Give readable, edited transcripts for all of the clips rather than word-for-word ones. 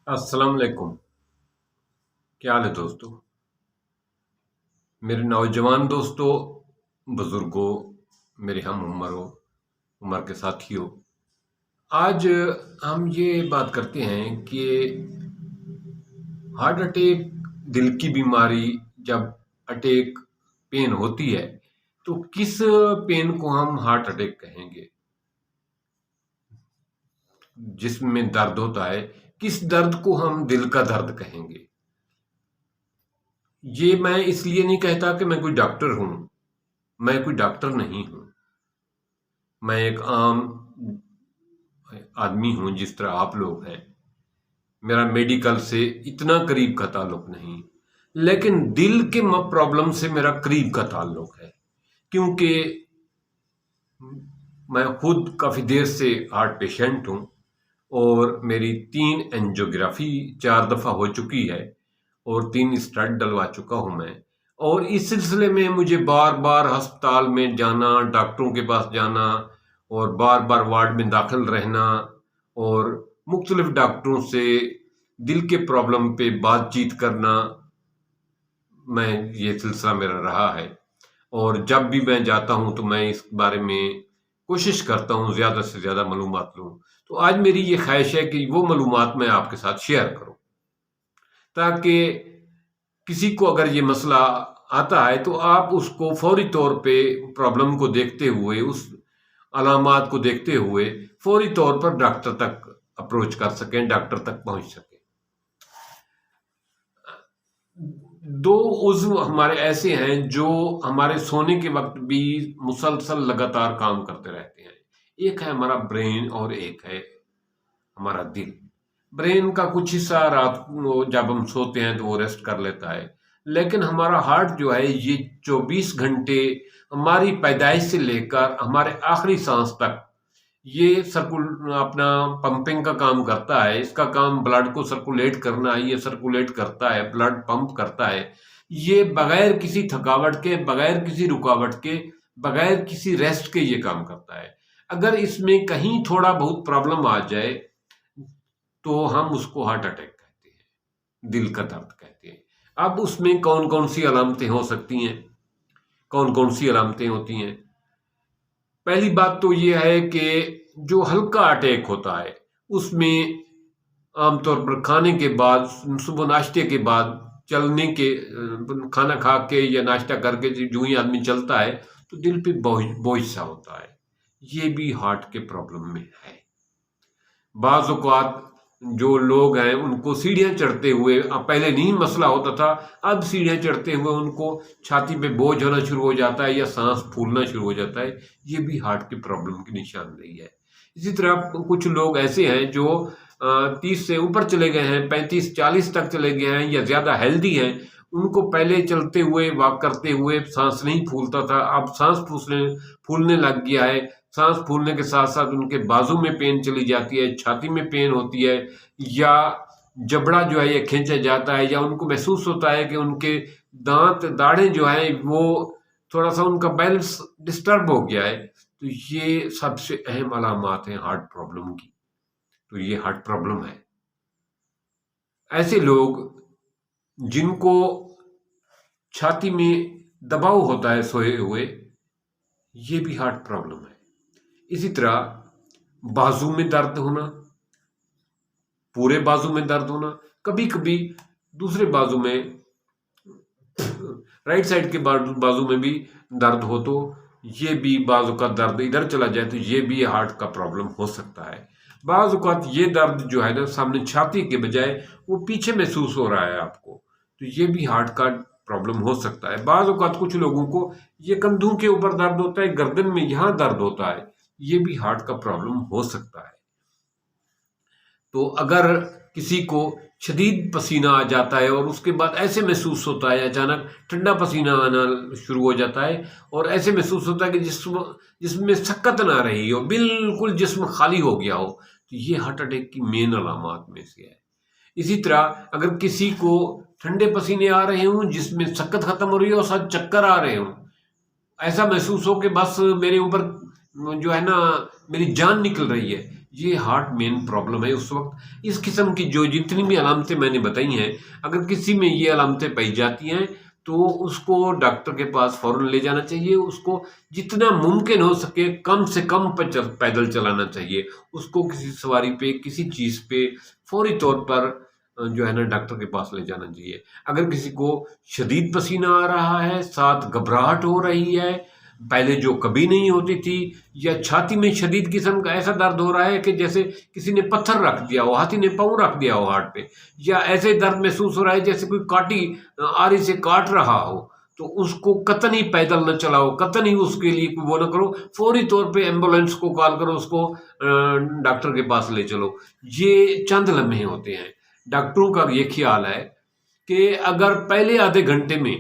السلام علیکم. کیا حال ہے دوستو؟ میرے نوجوان دوستو، بزرگوں، میرے ہم عمر کے ساتھیوں، آج ہم یہ بات کرتے ہیں کہ ہارٹ اٹیک، دل کی بیماری جب اٹیک پین ہوتی ہے تو کس پین کو ہم ہارٹ اٹیک کہیں گے؟ جسم میں درد ہوتا ہے، کس درد کو ہم دل کا درد کہیں گے؟ یہ میں اس لیے نہیں کہتا کہ میں کوئی ڈاکٹر ہوں. میں کوئی ڈاکٹر نہیں ہوں. میں ایک عام آدمی ہوں جس طرح آپ لوگ ہیں. میرا میڈیکل سے اتنا قریب کا تعلق نہیں، لیکن دل کے پرابلم سے میرا قریب کا تعلق ہے، کیونکہ میں خود کافی دیر سے ہارٹ پیشنٹ ہوں اور میری 3 اینجیوگرافی 4 دفعہ ہو چکی ہے اور 3 اسٹنٹ ڈلوا چکا ہوں میں. اور اس سلسلے میں مجھے بار بار ہسپتال میں جانا، ڈاکٹروں کے پاس جانا اور بار بار وارڈ میں داخل رہنا اور مختلف ڈاکٹروں سے دل کے پرابلم پہ بات چیت کرنا، یہ سلسلہ میرا رہا ہے. اور جب بھی میں جاتا ہوں تو میں اس بارے میں کوشش کرتا ہوں زیادہ سے زیادہ معلومات لوں. تو آج میری یہ خواہش ہے کہ وہ معلومات میں آپ کے ساتھ شیئر کروں، تاکہ کسی کو اگر یہ مسئلہ آتا ہے تو آپ اس کو فوری طور پہ پرابلم کو دیکھتے ہوئے، اس علامات کو دیکھتے ہوئے فوری طور پر ڈاکٹر تک اپروچ کر سکیں، ڈاکٹر تک پہنچ سکیں. 2 عضو ہمارے ایسے ہیں جو ہمارے سونے کے وقت بھی مسلسل لگاتار کام کرتے رہتے ہیں. ایک ہے ہمارا برین اور ایک ہے ہمارا دل. برین کا کچھ حصہ رات کو جب ہم سوتے ہیں تو وہ ریسٹ کر لیتا ہے، لیکن ہمارا ہارٹ جو ہے یہ 24 گھنٹے ہماری پیدائش سے لے کر ہمارے آخری سانس تک یہ اپنا پمپنگ کا کام کرتا ہے. اس کا کام بلڈ کو سرکولیٹ کرنا ہے. یہ سرکولیٹ کرتا ہے، بلڈ پمپ کرتا ہے. یہ بغیر کسی تھکاوٹ کے، بغیر کسی رکاوٹ کے، بغیر کسی ریسٹ کے یہ کام کرتا ہے. اگر اس میں کہیں تھوڑا بہت پرابلم آ جائے تو ہم اس کو ہارٹ اٹیک کہتے ہیں، دل کا درد کہتے ہیں. اب اس میں کون کون سی علامتیں ہو سکتی ہیں، کون کون سی علامتیں ہوتی ہیں؟ پہلی بات تو یہ ہے کہ جو ہلکا اٹیک ہوتا ہے اس میں عام طور پر کھانے کے بعد، صبح ناشتے کے بعد، چلنے کے، کھانا کھا کے یا ناشتہ کر کے جو ہی آدمی چلتا ہے تو دل پہ بوجھ سا ہوتا ہے. یہ بھی ہارٹ کے پرابلم میں ہے. بعض اوقات جو لوگ ہیں ان کو سیڑھیاں چڑھتے ہوئے، پہلے نہیں مسئلہ ہوتا تھا، اب سیڑھیاں چڑھتے ہوئے ان کو چھاتی پہ بوجھ ہونا شروع ہو جاتا ہے یا سانس پھولنا شروع ہو جاتا ہے. یہ بھی ہارٹ کے پرابلم کی نشاندہی ہے. اسی طرح کچھ لوگ ایسے ہیں جو 30 سے اوپر چلے گئے ہیں، 35-40 تک چلے گئے ہیں یا زیادہ ہیلدی ہیں. ان کو پہلے چلتے ہوئے، واک کرتے ہوئے سانس نہیں پھولتا تھا، اب سانس پھولنے لگ گیا ہے. سانس پھولنے کے ساتھ ساتھ ان کے بازو میں پین چلی جاتی ہے، چھاتی میں پین ہوتی ہے، یا جبڑا جو ہے یہ کھینچا جاتا ہے، یا ان کو محسوس ہوتا ہے کہ ان کے داڑھیں جو ہیں وہ تھوڑا سا ان کا بیلنس ڈسٹرب ہو گیا ہے. تو یہ سب سے اہم علامات ہیں ہارٹ پرابلم کی. تو یہ ہارٹ پرابلم ہے. ایسے لوگ جن کو چھاتی میں دباؤ ہوتا ہے سوئے ہوئے، یہ بھی ہارٹ پرابلم ہے. اسی طرح بازو میں درد ہونا، پورے بازو میں درد ہونا، کبھی کبھی دوسرے بازو میں، رائٹ سائڈ کے بازو میں بھی درد ہو تو یہ بھی، بعض اوقات درد ادھر چلا جائے تو یہ بھی ہارٹ کا پرابلم ہو سکتا ہے. بعض اوقات یہ درد جو ہے نا سامنے چھاتی کے بجائے وہ پیچھے محسوس ہو رہا ہے آپ کو، تو یہ بھی ہارٹ کا پرابلم ہو سکتا ہے. بعض اوقات کچھ لوگوں کو یہ کندھوں کے اوپر درد ہوتا ہے، گردن میں یہاں درد ہوتا ہے، یہ بھی ہارٹ کا پرابلم ہو سکتا ہے. تو اگر کسی کو شدید پسینہ آ جاتا ہے اور اس کے بعد ایسے محسوس ہوتا ہے، اچانک ٹھنڈا پسینہ آنا شروع ہو جاتا ہے اور ایسے محسوس ہوتا ہے کہ جسم میں سکت نہ رہی ہو، بالکل جسم خالی ہو گیا ہو، تو یہ ہارٹ اٹیک کی مین علامات میں سے ہے. اسی طرح اگر کسی کو ٹھنڈے پسینے آ رہے ہوں، جس میں سکت ختم ہو رہی ہو اور ساتھ چکر آ رہے ہوں، ایسا محسوس ہو کہ بس میرے اوپر جو ہے نا میری جان نکل رہی ہے، یہ ہارٹ مین پرابلم ہے اس وقت۔ اس قسم کی جو جتنی بھی علامتیں میں نے بتائی ہیں، اگر کسی میں یہ علامتیں پائی جاتی ہیں تو اس کو ڈاکٹر کے پاس فوراً لے جانا چاہیے۔ اس کو جتنا ممکن ہو سکے کم سے کم پیدل چلانا چاہیے۔ اس کو کسی سواری پہ، کسی چیز پہ فوری طور پر جو ہے نا ڈاکٹر کے پاس لے جانا چاہیے۔ اگر کسی کو شدید پسینہ آ رہا ہے، ساتھ گھبراہٹ ہو رہی ہے پہلے جو کبھی نہیں ہوتی تھی، یا چھاتی میں شدید قسم کا ایسا درد ہو رہا ہے کہ جیسے کسی نے پتھر رکھ دیا ہو، ہاتھی نے پاؤں رکھ دیا ہو ہارٹ پہ، یا ایسے درد محسوس ہو رہا ہے جیسے کوئی کاٹی آری سے کاٹ رہا ہو، تو اس کو قطعی پیدل نہ چلاؤ، قطعی اس کے لیے وہ نہ کرو، فوری طور پہ ایمبولینس کو کال کرو، اس کو ڈاکٹر کے پاس لے چلو۔ یہ چند لمحے ہوتے ہیں۔ ڈاکٹروں کا یہ خیال ہے کہ اگر پہلے آدھے گھنٹے میں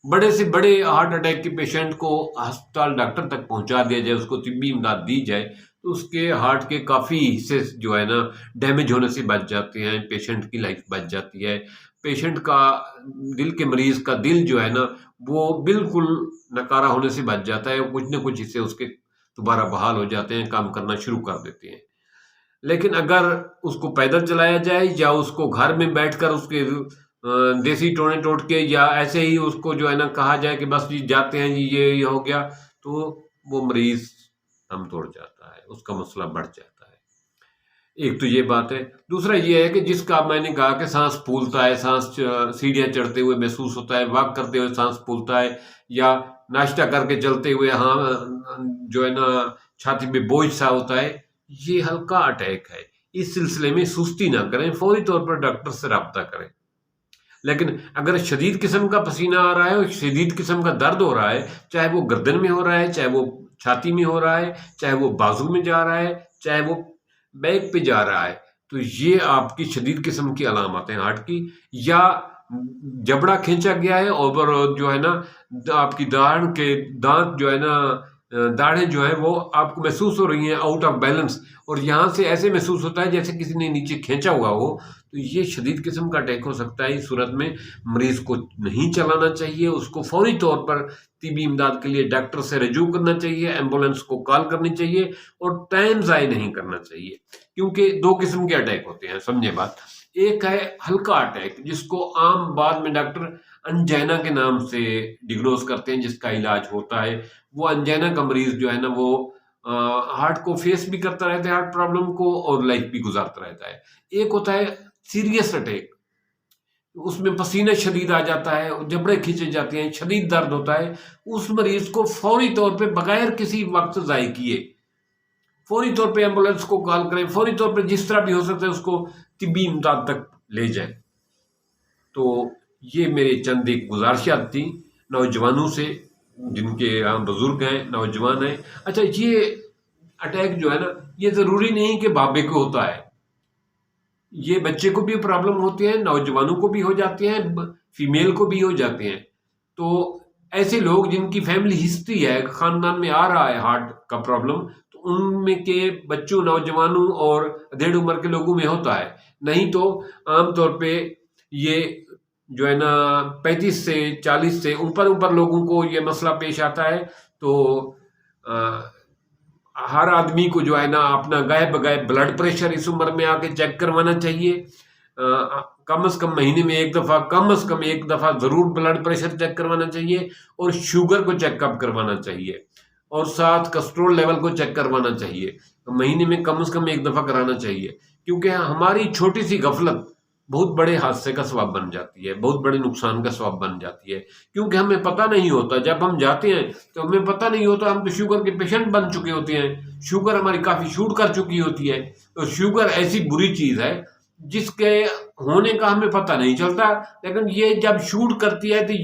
بڑے سے بڑے ہارٹ اٹیک کے پیشنٹ کو ہسپتال ڈاکٹر تک پہنچا دیا جائے، اس کو طبی امداد دی جائے، تو اس کے ہارٹ کے کافی حصے جو ہے نا ڈیمیج ہونے سے بچ جاتے ہیں، پیشنٹ کی لائف بچ جاتی ہے۔ پیشنٹ کا دل کے مریض کا دل جو ہے نا وہ بالکل نکارہ ہونے سے بچ جاتا ہے، کچھ نہ کچھ حصے اس کے دوبارہ بحال ہو جاتے ہیں، کام کرنا شروع کر دیتے ہیں۔ لیکن اگر اس کو پیدل چلایا جائے، یا اس کو گھر میں بیٹھ کر اس کے دیسی ٹونے ٹوٹ کے، یا ایسے ہی اس کو جو ہے نا کہا جائے کہ بس جی جاتے ہیں جی یہ ہو گیا، تو وہ مریض دم توڑ جاتا ہے، اس کا مسئلہ بڑھ جاتا ہے۔ ایک تو یہ بات ہے۔ دوسرا یہ ہے کہ جس کا میں نے کہا کہ سانس پھولتا ہے، سانس سیڑھیاں چڑھتے ہوئے محسوس ہوتا ہے، واک کرتے ہوئے سانس پھولتا ہے، یا ناشتہ کر کے چلتے ہوئے جو ہے نا چھاتی میں بوجھ سا ہوتا ہے، یہ ہلکا اٹیک ہے۔ اس سلسلے میں سستی نہ کریں، فوری طور پر ڈاکٹر سے رابطہ کریں۔ لیکن اگر شدید قسم کا پسینہ آ رہا ہے اور شدید قسم کا درد ہو رہا ہے، چاہے وہ گردن میں ہو رہا ہے، چاہے وہ چھاتی میں ہو رہا ہے، چاہے وہ بازو میں جا رہا ہے، چاہے وہ بیک پہ جا رہا ہے، تو یہ آپ کی شدید قسم کی علامت ہیں ہارٹ کی۔ یا جبڑا کھینچا گیا ہے اور جو ہے نا آپ کی داڑھ کے دانت جو ہے نا داڑھیں جو ہیں وہ آپ کو محسوس ہو رہی ہیں آؤٹ آف بیلنس، اور یہاں سے ایسے محسوس ہوتا ہے جیسے کسی نے نیچے کھینچا ہوا ہو، تو یہ شدید قسم کا اٹیک ہو سکتا ہے۔ اس صورت میں مریض کو نہیں چلانا چاہیے، اس کو فوری طور پر طبی امداد کے لیے ڈاکٹر سے رجوع کرنا چاہیے، ایمبولینس کو کال کرنی چاہیے، اور ٹائم ضائع نہیں کرنا چاہیے۔ کیونکہ دو قسم کے اٹیک ہوتے ہیں، سمجھے بات۔ ایک ہے ہلکا اٹیک، جس کو عام بعد میں ڈاکٹر انجینا کے نام سے ڈگنوز کرتے ہیں، جس کا علاج ہوتا ہے۔ وہ انجینا کا مریض جو ہے نا وہ ہارٹ کو فیس بھی کرتا رہتا ہے، ہارٹ پرابلم کو، اور لائف بھی گزارتا رہتا ہے۔ ایک ہوتا ہے سیریس اٹیک، اس میں پسینہ شدید آ جاتا ہے، جبڑے کھینچے جاتے ہیں، شدید درد ہوتا ہے۔ اس مریض کو فوری طور پہ بغیر کسی وقت ضائع کیے فوری طور پہ ایمبولینس کو کال کریں، فوری طور پہ جس طرح بھی ہو سکتا ہے اس کو طبی امداد تک لے جائیں۔ تو یہ میرے چند ایک گزارشات تھیں نوجوانوں سے، جن کے یہاں بزرگ ہیں، نوجوان ہیں۔ اچھا، یہ اٹیک جو ہے نا یہ ضروری نہیں کہ بابے کو ہوتا ہے، یہ بچے کو بھی پرابلم ہوتی ہے، نوجوانوں کو بھی ہو جاتے ہیں، فیمیل کو بھی ہو جاتے ہیں۔ تو ایسے لوگ جن کی فیملی ہسٹری ہے، خاندان میں آ رہا ہے ہارٹ کا پرابلم، تو ان میں کے بچوں، نوجوانوں اور ادھیڑ عمر کے لوگوں میں ہوتا ہے۔ نہیں تو عام طور پہ یہ جو ہے نا 35 سے 40 سے اوپر لوگوں کو یہ مسئلہ پیش آتا ہے۔ تو ہر آدمی کو جو ہے نا اپنا گائے بگائے بلڈ پریشر اس عمر میں آ کے چیک کروانا چاہیے۔ کم از کم مہینے میں ایک دفعہ ضرور بلڈ پریشر چیک کروانا چاہیے، اور شوگر کو چیک اپ کروانا چاہیے، اور ساتھ کسٹرول لیول کو چیک کروانا چاہیے۔ مہینے میں کم از کم ایک دفعہ کرانا چاہیے، کیونکہ ہماری چھوٹی سی غفلت بہت بڑے حادثے کا سبب بن جاتی ہے، بہت بڑے نقصان کا سبب بن جاتی ہے۔ کیونکہ ہمیں پتہ نہیں ہوتا، جب ہم جاتے ہیں تو ہمیں پتہ نہیں ہوتا، ہم تو شوگر کے پیشنٹ بن چکے ہوتے ہیں، شوگر ہماری کافی شوٹ کر چکی ہوتی ہے۔ تو شوگر ایسی بری چیز ہے جس کے ہونے کا ہمیں پتہ نہیں چلتا، لیکن یہ جب شوٹ کرتی ہے تو